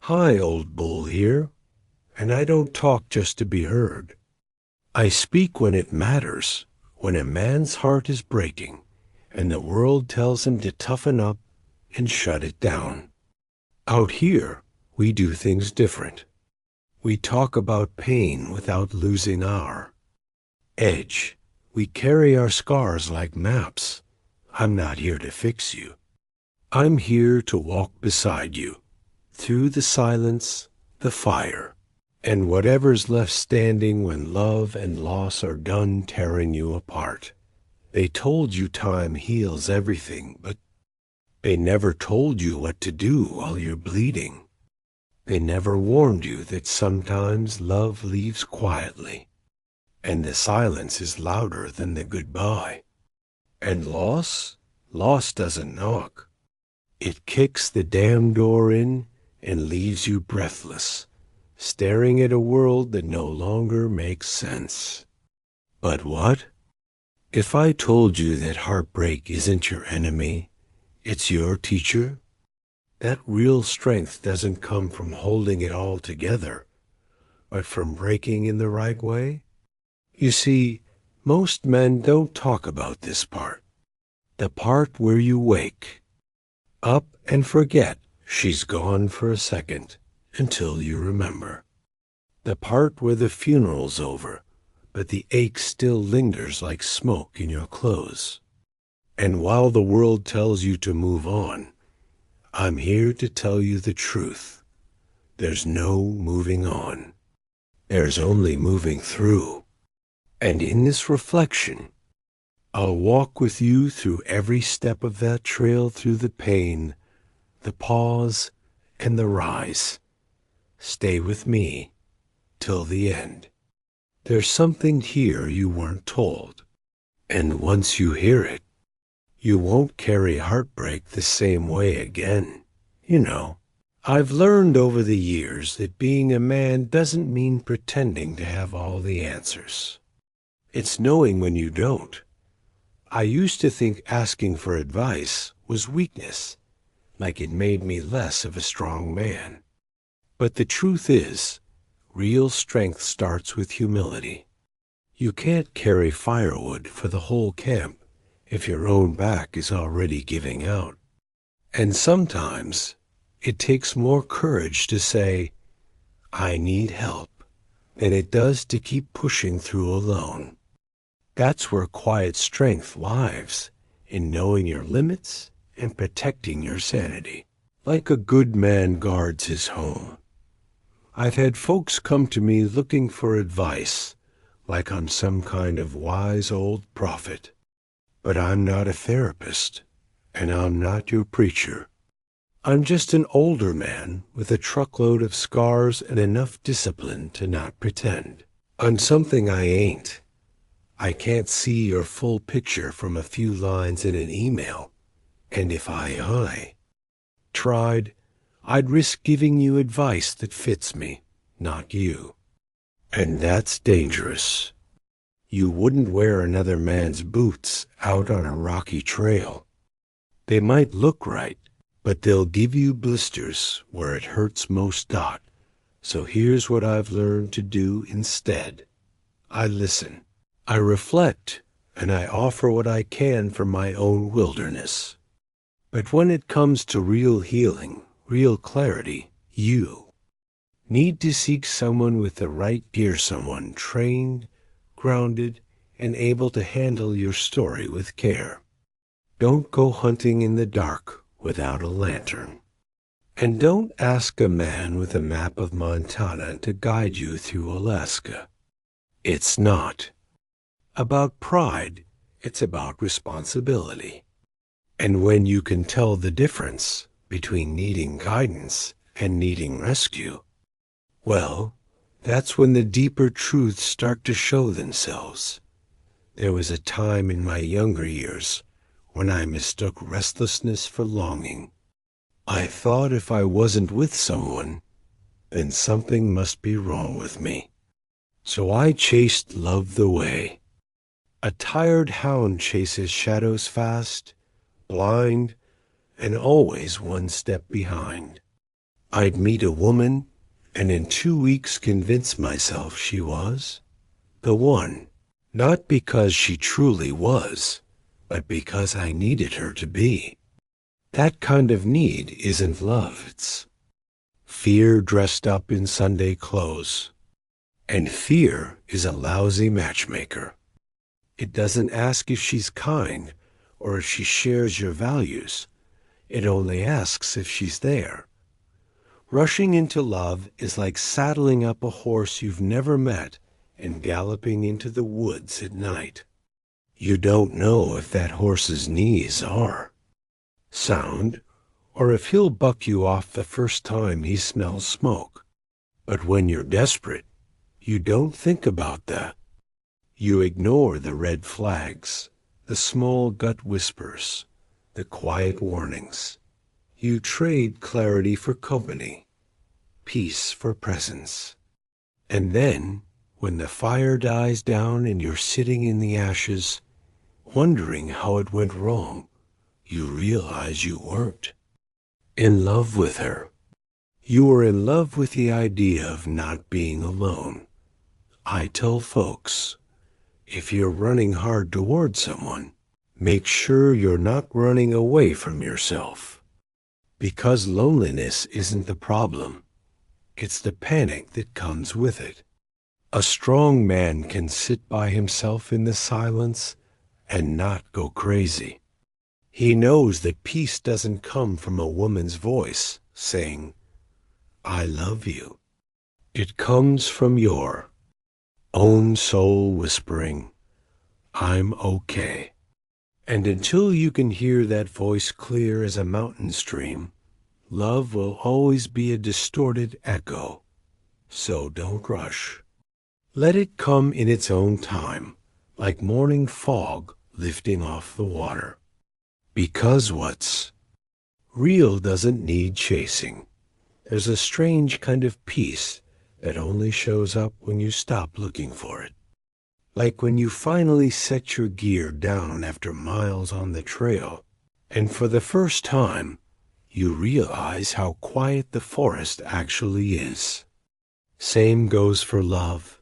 Hi, old bull here, and I don't talk just to be heard. I speak when it matters, when a man's heart is breaking, and the world tells him to toughen up and shut it down. Out here, we do things different. We talk about pain without losing our edge. We carry our scars like maps. I'm not here to fix you. I'm here to walk beside you, through the silence, the fire, and whatever's left standing when love and loss are done tearing you apart. They told you time heals everything, but they never told you what to do while you're bleeding. They never warned you that sometimes love leaves quietly, and the silence is louder than the goodbye. And loss doesn't knock. It kicks the damn door in and leaves you breathless, staring at a world that no longer makes sense. But what? If I told you that heartbreak isn't your enemy, it's your teacher? That real strength doesn't come from holding it all together, but from breaking in the right way? You see, most men don't talk about this part. The part where you wake up and forget she's gone for a second until you remember. The part where the funeral's over, but the ache still lingers like smoke in your clothes. And while the world tells you to move on, I'm here to tell you the truth. There's no moving on. There's only moving through. And in this reflection, I'll walk with you through every step of that trail, through the pain, the pause, and the rise. Stay with me till the end. There's something here you weren't told, and once you hear it, you won't carry heartbreak the same way again. You know, I've learned over the years that being a man doesn't mean pretending to have all the answers. It's knowing when you don't. I used to think asking for advice was weakness, like it made me less of a strong man. But the truth is, real strength starts with humility. You can't carry firewood for the whole camp if your own back is already giving out. And sometimes it takes more courage to say, I need help, than it does to keep pushing through alone. That's where quiet strength lies, in knowing your limits and protecting your sanity. Like a good man guards his home. I've had folks come to me looking for advice, like I'm some kind of wise old prophet. But I'm not a therapist, and I'm not your preacher. I'm just an older man with a truckload of scars and enough discipline to not pretend. I'm something I ain't. I can't see your full picture from a few lines in an email, and if I tried, I'd risk giving you advice that fits me, not you. And that's dangerous. You wouldn't wear another man's boots out on a rocky trail. They might look right, but they'll give you blisters where it hurts most. So here's what I've learned to do instead. I listen, I reflect, and I offer what I can from my own wilderness. But when it comes to real healing, real clarity, you need to seek someone with the right gear, someone trained, grounded, and able to handle your story with care. Don't go hunting in the dark without a lantern. And don't ask a man with a map of Montana to guide you through Alaska. It's not about pride, it's about responsibility. And when you can tell the difference between needing guidance and needing rescue, well, that's when the deeper truths start to show themselves. There was a time in my younger years when I mistook restlessness for longing. I thought if I wasn't with someone, then something must be wrong with me. So I chased love the way. A tired hound chases shadows fast, blind, and always one step behind. I'd meet a woman and in 2 weeks convince myself she was the one. Not because she truly was, but because I needed her to be. That kind of need isn't love, it's fear dressed up in Sunday clothes. And fear is a lousy matchmaker. It doesn't ask if she's kind or if she shares your values. It only asks if she's there. Rushing into love is like saddling up a horse you've never met and galloping into the woods at night. You don't know if that horse's knees are sound or if he'll buck you off the first time he smells smoke. But when you're desperate, you don't think about that. You ignore the red flags, the small gut whispers, the quiet warnings. You trade clarity for company, peace for presence. And then, when the fire dies down and you're sitting in the ashes, wondering how it went wrong, you realize you weren't in love with her. You were in love with the idea of not being alone. I tell folks, if you're running hard toward someone, make sure you're not running away from yourself. Because loneliness isn't the problem. It's the panic that comes with it. A strong man can sit by himself in the silence and not go crazy. He knows that peace doesn't come from a woman's voice saying, I love you. It comes from your own soul whispering, I'm okay. And until you can hear that voice clear as a mountain stream, love will always be a distorted echo. So don't rush. Let it come in its own time, like morning fog lifting off the water. Because what's real doesn't need chasing. There's a strange kind of peace that only shows up when you stop looking for it. Like when you finally set your gear down after miles on the trail, and for the first time, you realize how quiet the forest actually is. Same goes for love,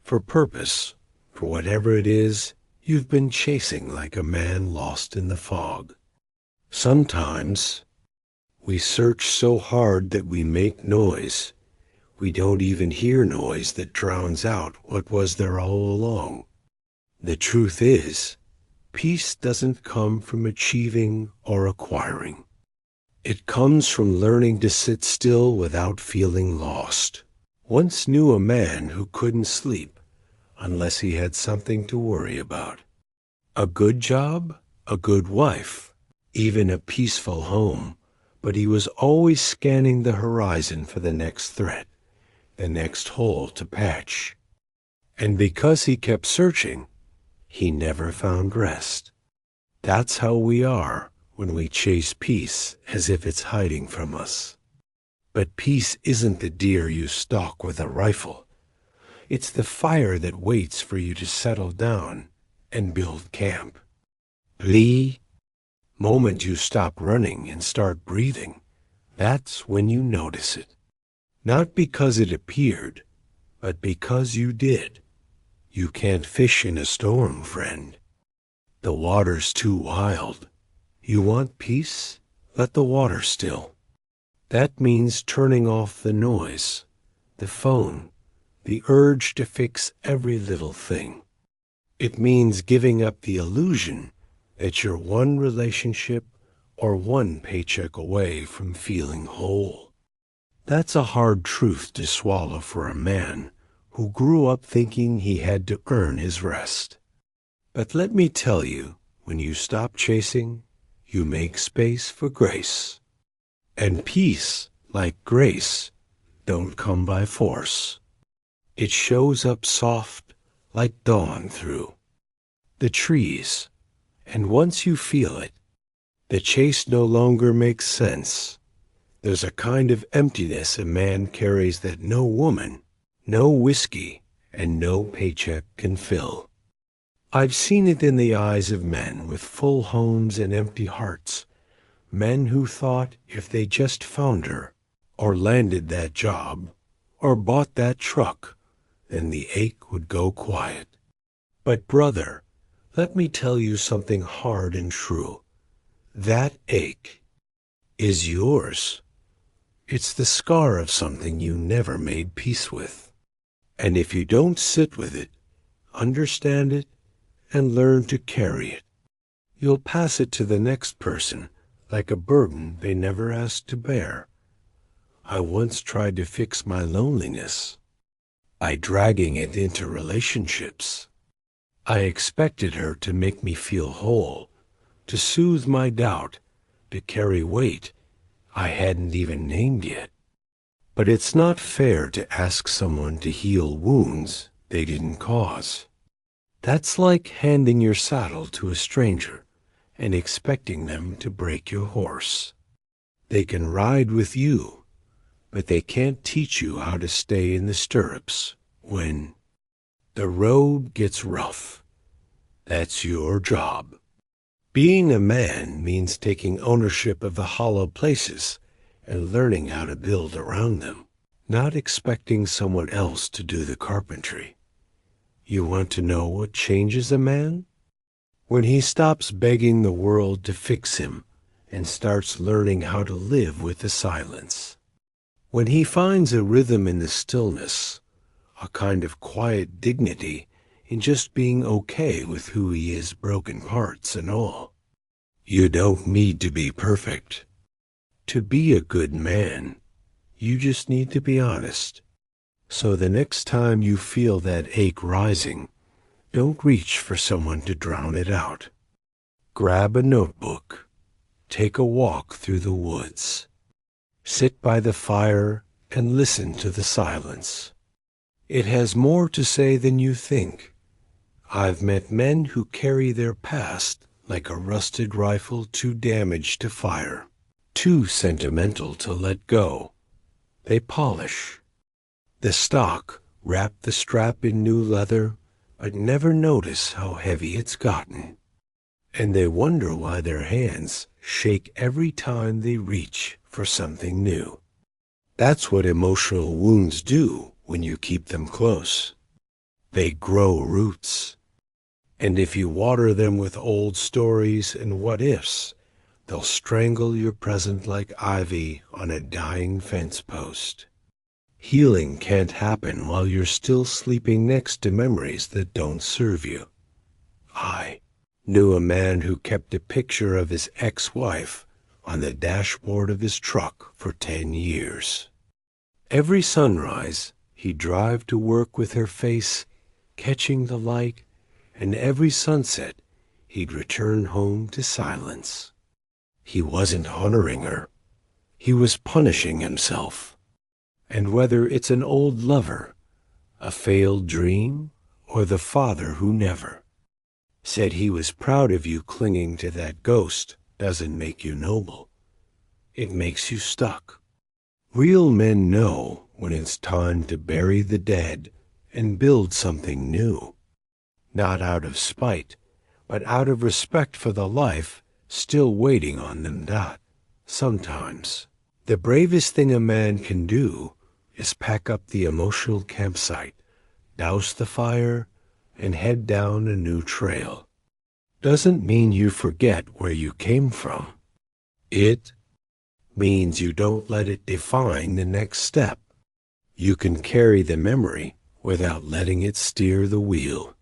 for purpose, for whatever it is you've been chasing like a man lost in the fog. Sometimes we search so hard that we make noise. We don't even hear noise that drowns out what was there all along. The truth is, peace doesn't come from achieving or acquiring. It comes from learning to sit still without feeling lost. Once knew a man who couldn't sleep unless he had something to worry about. A good job, a good wife, even a peaceful home, but he was always scanning the horizon for the next threat, the next hole to patch. And because he kept searching, he never found rest. That's how we are when we chase peace as if it's hiding from us. But peace isn't the deer you stalk with a rifle. It's the fire that waits for you to settle down and build camp. The moment you stop running and start breathing, that's when you notice it. Not because it appeared, but because you did. You can't fish in a storm, friend. The water's too wild. You want peace? Let the water still. That means turning off the noise, the phone, the urge to fix every little thing. It means giving up the illusion that you're one relationship or one paycheck away from feeling whole. That's a hard truth to swallow for a man who grew up thinking he had to earn his rest. But let me tell you, when you stop chasing, you make space for grace. And peace, like grace, don't come by force. It shows up soft, like dawn through the trees. And once you feel it, the chase no longer makes sense. There's a kind of emptiness a man carries that no woman, no whiskey, and no paycheck can fill. I've seen it in the eyes of men with full homes and empty hearts, men who thought if they just found her, or landed that job, or bought that truck, then the ache would go quiet. But brother, let me tell you something hard and true. That ache is yours. It's the scar of something you never made peace with. And if you don't sit with it, understand it, and learn to carry it, you'll pass it to the next person like a burden they never asked to bear. I once tried to fix my loneliness by dragging it into relationships. I expected her to make me feel whole, to soothe my doubt, to carry weight I hadn't even named yet. But it's not fair to ask someone to heal wounds they didn't cause. That's like handing your saddle to a stranger and expecting them to break your horse. They can ride with you, but they can't teach you how to stay in the stirrups when the road gets rough. That's your job. Being a man means taking ownership of the hollow places and learning how to build around them, not expecting someone else to do the carpentry. You want to know what changes a man? When he stops begging the world to fix him and starts learning how to live with the silence. When he finds a rhythm in the stillness, a kind of quiet dignity in just being okay with who he is, broken parts and all. You don't need to be perfect. To be a good man, you just need to be honest. So the next time you feel that ache rising, don't reach for someone to drown it out. Grab a notebook. Take a walk through the woods. Sit by the fire and listen to the silence. It has more to say than you think. I've met men who carry their past like a rusted rifle too damaged to fire, too sentimental to let go. They polish the stock, wrap the strap in new leather, but never notice how heavy it's gotten. And they wonder why their hands shake every time they reach for something new. That's what emotional wounds do when you keep them close. They grow roots. And if you water them with old stories and what-ifs, they'll strangle your present like ivy on a dying fence post. Healing can't happen while you're still sleeping next to memories that don't serve you. I knew a man who kept a picture of his ex-wife on the dashboard of his truck for 10 years. Every sunrise, he'd drive to work with her face catching the light, and every sunset, he'd return home to silence. He wasn't honoring her. He was punishing himself. And whether it's an old lover, a failed dream, or the father who never said he was proud of you, clinging to that ghost doesn't make you noble. It makes you stuck. Real men know when it's time to bury the dead and build something new. Not out of spite, but out of respect for the life still waiting on them. Sometimes the bravest thing a man can do is pack up the emotional campsite, douse the fire, and head down a new trail. Doesn't mean you forget where you came from. It means you don't let it define the next step. You can carry the memory without letting it steer the wheel.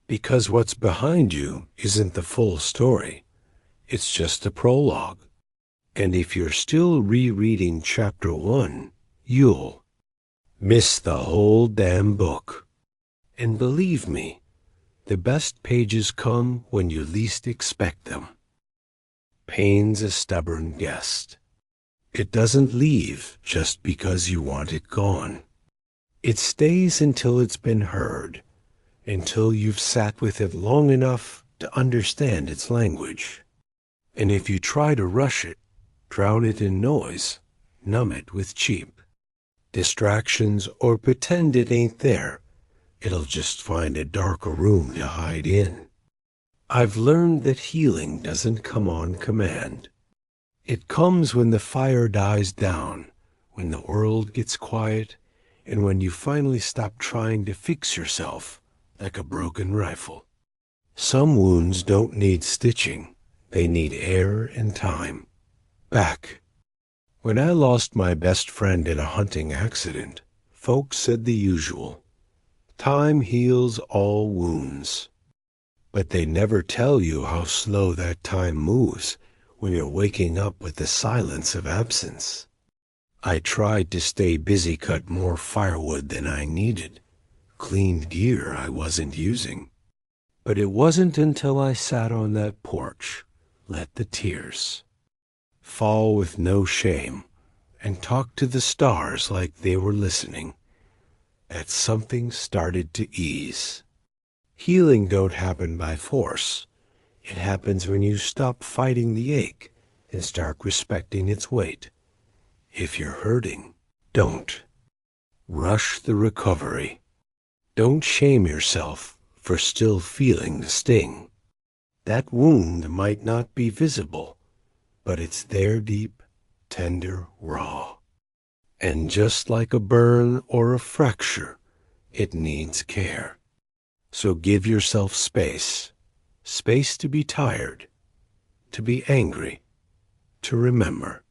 Because what's behind you isn't the full story. It's just the prologue. And if you're still rereading chapter 1, you'll miss the whole damn book. And believe me, the best pages come when you least expect them. Pain's a stubborn guest. It doesn't leave just because you want it gone. It stays until it's been heard, until you've sat with it long enough to understand its language. And if you try to rush it, drown it in noise, numb it with cheap distractions, or pretend it ain't there, it'll just find a darker room to hide in. I've learned that healing doesn't come on command. It comes when the fire dies down, when the world gets quiet, and when you finally stop trying to fix yourself like a broken rifle. Some wounds don't need stitching. They need air and time. Back. When I lost my best friend in a hunting accident, folks said the usual. Time heals all wounds. But they never tell you how slow that time moves when you're waking up with the silence of absence. I tried to stay busy, cut more firewood than I needed, cleaned gear I wasn't using. But it wasn't until I sat on that porch, let the tears fall with no shame, and talked to the stars like they were listening, that something started to ease. Healing don't happen by force. It happens when you stop fighting the ache and start respecting its weight. If you're hurting, don't rush the recovery. Don't shame yourself for still feeling the sting. That wound might not be visible, but it's there deep, tender, raw. And just like a burn or a fracture, it needs care. So give yourself space. Space to be tired, to be angry, to remember.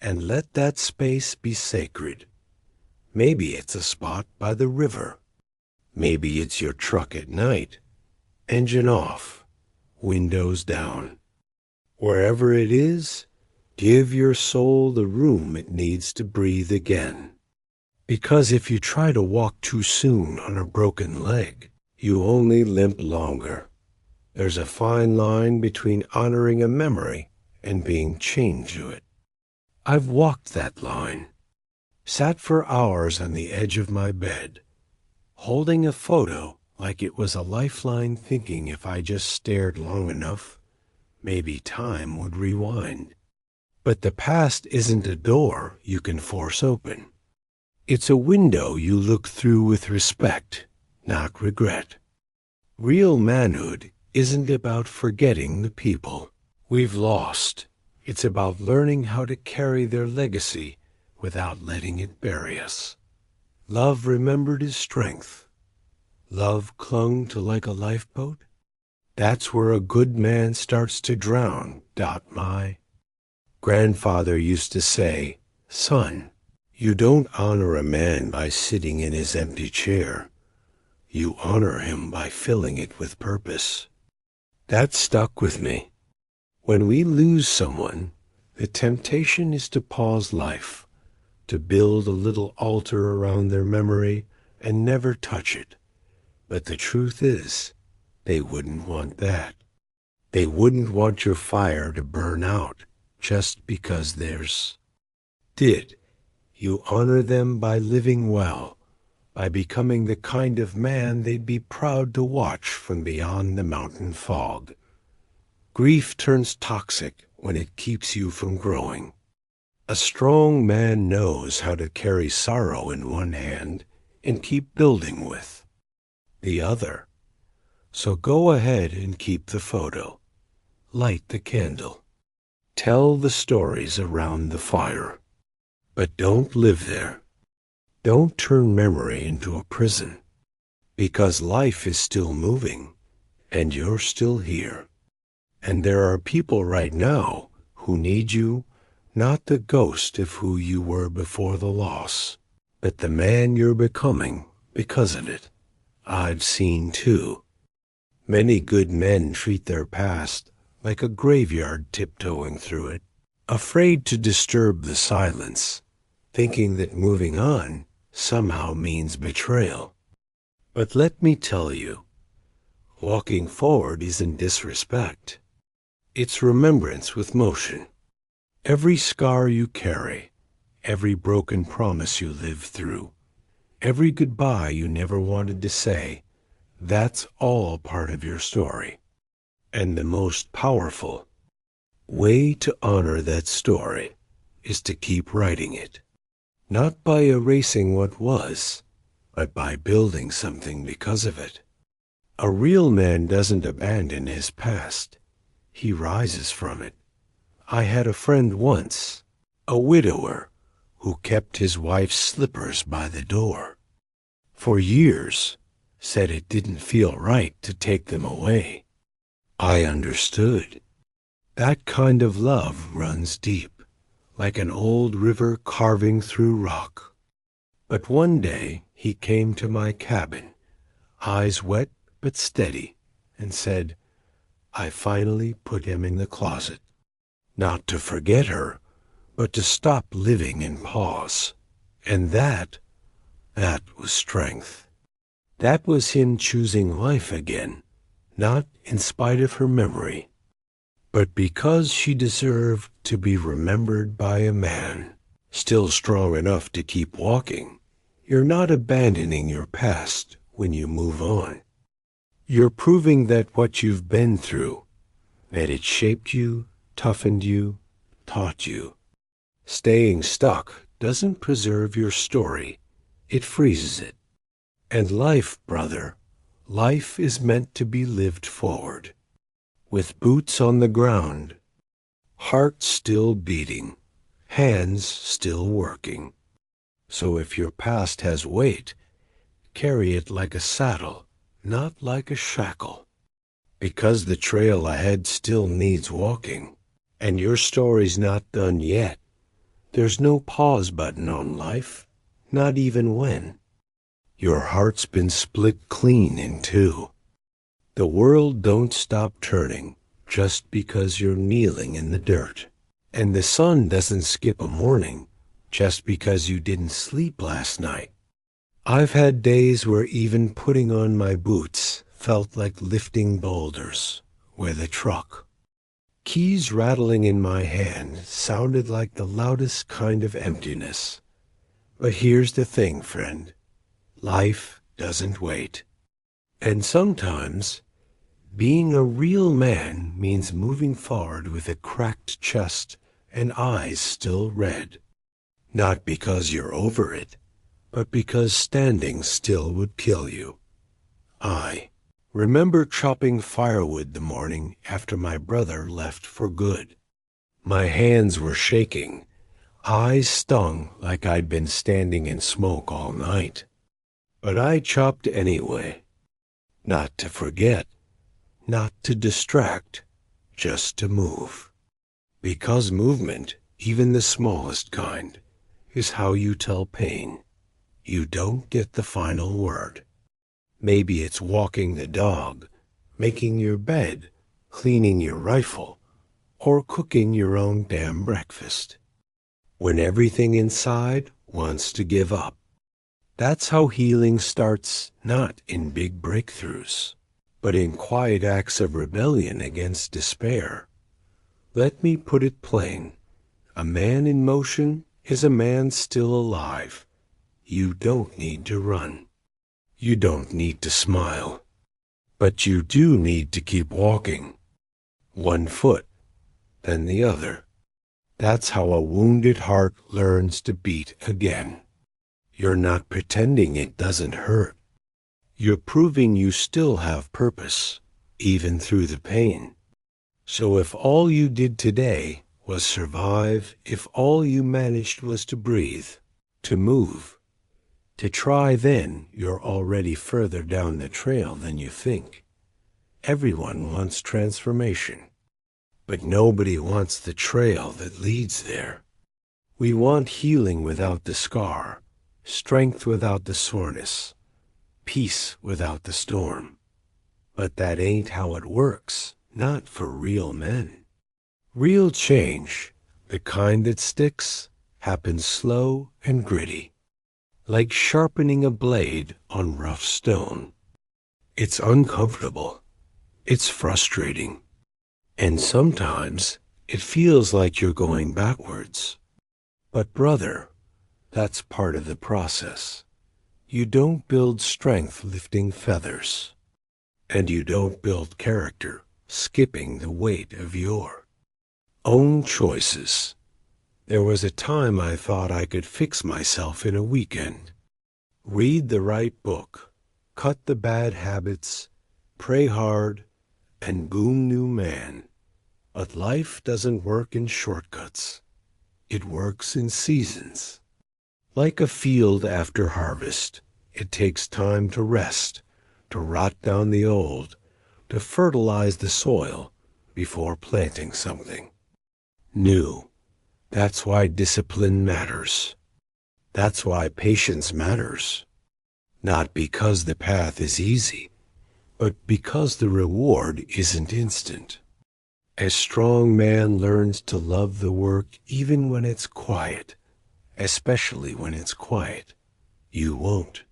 And let that space be sacred. Maybe it's a spot by the river. Maybe it's your truck at night, engine off, windows down. Wherever it is, give your soul the room it needs to breathe again. Because if you try to walk too soon on a broken leg, you only limp longer. There's a fine line between honoring a memory and being chained to it. I've walked that line, sat for hours on the edge of my bed, holding a photo like it was a lifeline, thinking if I just stared long enough, maybe time would rewind. But the past isn't a door you can force open. It's a window you look through with respect, not regret. Real manhood isn't about forgetting the people we've lost. It's about learning how to carry their legacy without letting it bury us. Love remembered is strength. Love clung to like a lifeboat. That's where a good man starts to drown. My grandfather used to say, "Son, you don't honor a man by sitting in his empty chair. You honor him by filling it with purpose." That stuck with me. When we lose someone, the temptation is to pause life, to build a little altar around their memory and never touch it. But the truth is, they wouldn't want that. They wouldn't want your fire to burn out just because theirs did. You honor them by living well, by becoming the kind of man they'd be proud to watch from beyond the mountain fog. Grief turns toxic when it keeps you from growing. A strong man knows how to carry sorrow in one hand and keep building with the other. So go ahead and keep the photo. Light the candle. Tell the stories around the fire. But don't live there. Don't turn memory into a prison. Because life is still moving, and you're still here. And there are people right now who need you, not the ghost of who you were before the loss, but the man you're becoming because of it. I've seen too. Many good men treat their past like a graveyard, tiptoeing through it, afraid to disturb the silence, thinking that moving on somehow means betrayal. But let me tell you, walking forward isn't disrespect. It's remembrance with motion. Every scar you carry, every broken promise you lived through, every goodbye you never wanted to say, that's all part of your story. And the most powerful way to honor that story is to keep writing it. Not by erasing what was, but by building something because of it. A real man doesn't abandon his past. He rises from it. I had a friend once, a widower, who kept his wife's slippers by the door. For years, said it didn't feel right to take them away. I understood. That kind of love runs deep, like an old river carving through rock. But one day he came to my cabin, eyes wet but steady, and said, I finally put him in the closet. Not to forget her, but to stop living in pause. And that was strength. That was him choosing life again, not in spite of her memory, but because she deserved to be remembered by a man still strong enough to keep walking. You're not abandoning your past when you move on. You're proving that what you've been through, that it shaped you, toughened you, taught you. Staying stuck doesn't preserve your story, it freezes it. And life, brother, life is meant to be lived forward, with boots on the ground, heart still beating, hands still working. So if your past has weight, carry it like a saddle, not like a shackle. Because the trail ahead still needs walking, and your story's not done yet. There's no pause button on life, not even when. Your heart's been split clean in two. The world don't stop turning just because you're kneeling in the dirt. And the sun doesn't skip a morning just because you didn't sleep last night. I've had days where even putting on my boots felt like lifting boulders with a truck. Keys rattling in my hand sounded like the loudest kind of emptiness. But here's the thing, friend. Life doesn't wait. And sometimes, being a real man means moving forward with a cracked chest and eyes still red. Not because you're over it, but because standing still would kill you. I remember chopping firewood the morning after my brother left for good. My hands were shaking, eyes stung like I'd been standing in smoke all night. But I chopped anyway, not to forget, not to distract, just to move. Because movement, even the smallest kind, is how you tell pain. You don't get the final word. Maybe it's walking the dog, making your bed, cleaning your rifle, or cooking your own damn breakfast. When everything inside wants to give up. That's how healing starts, not in big breakthroughs, but in quiet acts of rebellion against despair. Let me put it plain. A man in motion is a man still alive. You don't need to run. You don't need to smile. But you do need to keep walking. One foot, then the other. That's how a wounded heart learns to beat again. You're not pretending it doesn't hurt. You're proving you still have purpose, even through the pain. So if all you did today was survive, if all you managed was to breathe, to move, to try, then you're already further down the trail than you think. Everyone wants transformation, but nobody wants the trail that leads there. We want healing without the scar, strength without the soreness, peace without the storm. But that ain't how it works, not for real men. Real change, the kind that sticks, happens slow and gritty, like sharpening a blade on rough stone. It's uncomfortable, it's frustrating, and sometimes it feels like you're going backwards. But brother, that's part of the process. You don't build strength lifting feathers, and you don't build character skipping the weight of your own choices. There was a time I thought I could fix myself in a weekend. Read the right book, cut the bad habits, pray hard, and boom, new man. But life doesn't work in shortcuts. It works in seasons. Like a field after harvest, it takes time to rest, to rot down the old, to fertilize the soil before planting something new. That's why discipline matters. That's why patience matters. Not because the path is easy, but because the reward isn't instant. A strong man learns to love the work even when it's quiet, especially when it's quiet. You won't.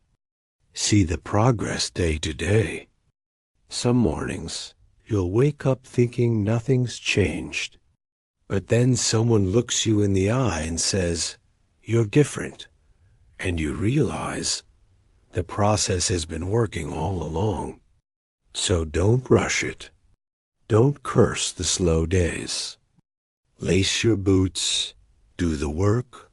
See the progress day to day. Some mornings, you'll wake up thinking nothing's changed. But then someone looks you in the eye and says, "You're different." And you realize the process has been working all along. So don't rush it. Don't curse the slow days. Lace your boots, do the work,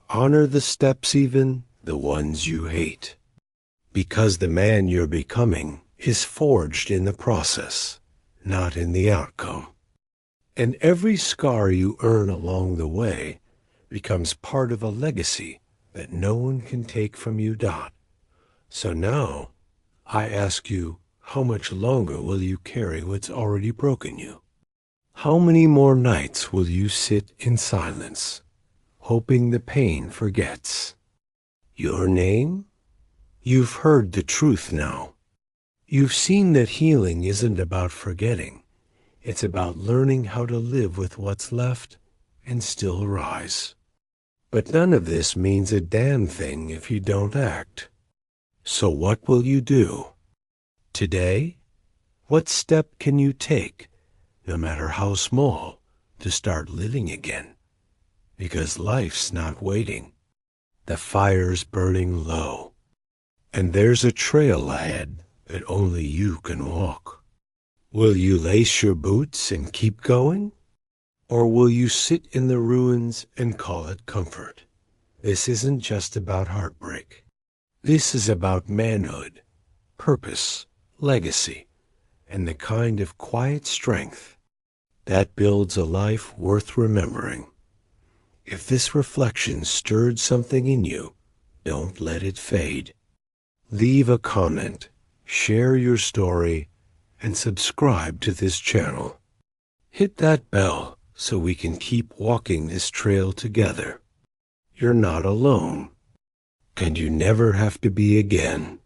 honor the steps, even the ones you hate. Because the man you're becoming is forged in the process, not in the outcome. And every scar you earn along the way becomes part of a legacy that no one can take from you. So now, I ask you, how much longer will you carry what's already broken you? How many more nights will you sit in silence, hoping the pain forgets? Your name? You've heard the truth now. You've seen that healing isn't about forgetting. It's about learning how to live with what's left and still rise. But none of this means a damn thing if you don't act. So what will you do? Today? What step can you take, no matter how small, to start living again? Because life's not waiting. The fire's burning low. And there's a trail ahead that only you can walk. Will you lace your boots and keep going? Or will you sit in the ruins and call it comfort? This isn't just about heartbreak. This is about manhood, purpose, legacy, and the kind of quiet strength that builds a life worth remembering. If this reflection stirred something in you, don't let it fade. Leave a comment, share your story, and subscribe to this channel. Hit that bell so we can keep walking this trail together. You're not alone, and you never have to be again.